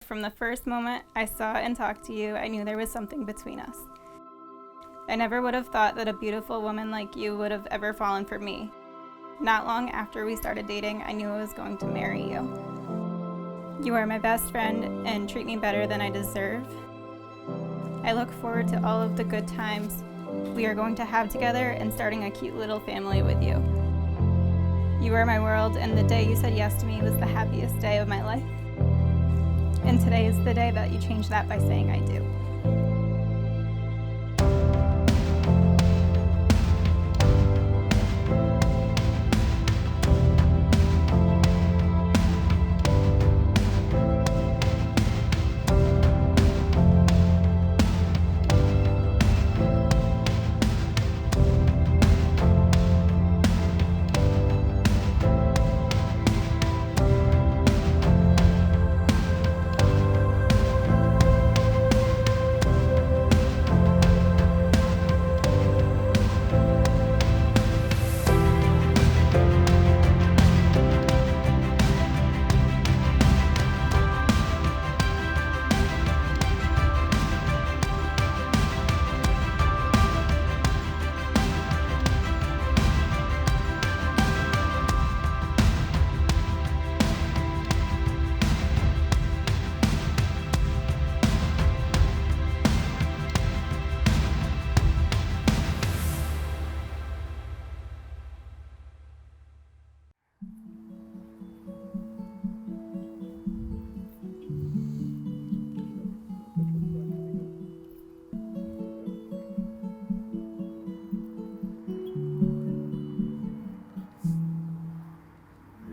from the first moment I saw and talked to you, I knew there was something between us. I never would have thought that a beautiful woman like you would have ever fallen for me. Not long after we started dating, I knew I was going to marry you. You are my best friend and treat me better than I deserve. I look forward to all of the good times we are going to have together and starting a cute little family with you. You are my world, and the day you said yes to me was the happiest day of my life. And today is the day that you changed that by saying I do.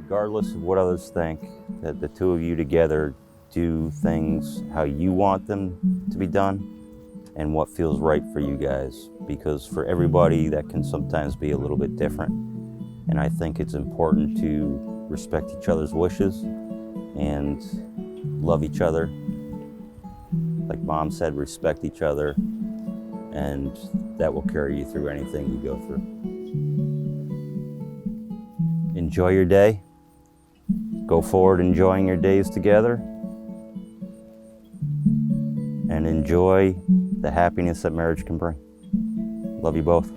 Regardless of what others think, that the two of you together do things how you want them to be done and what feels right for you guys. Because for everybody, that can sometimes be a little bit different. And I think it's important to respect each other's wishes and love each other. Like Mom said, respect each other, and that will carry you through anything you go through. Enjoy your day. Go forward enjoying your days together, and enjoy the happiness that marriage can bring. Love you both.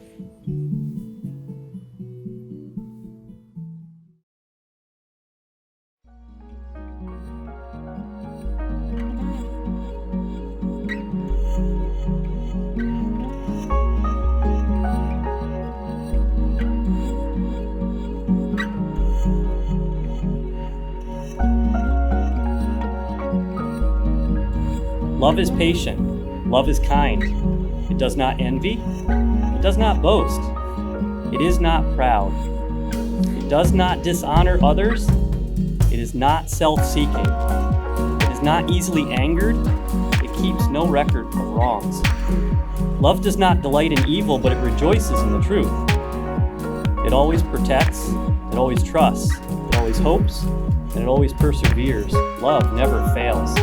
Love is patient. Love is kind. It does not envy. It does not boast. It is not proud. It does not dishonor others. It is not self-seeking. It is not easily angered. It keeps no record of wrongs. Love does not delight in evil, but it rejoices in the truth. It always protects. It always trusts. It always hopes. And it always perseveres. Love never fails.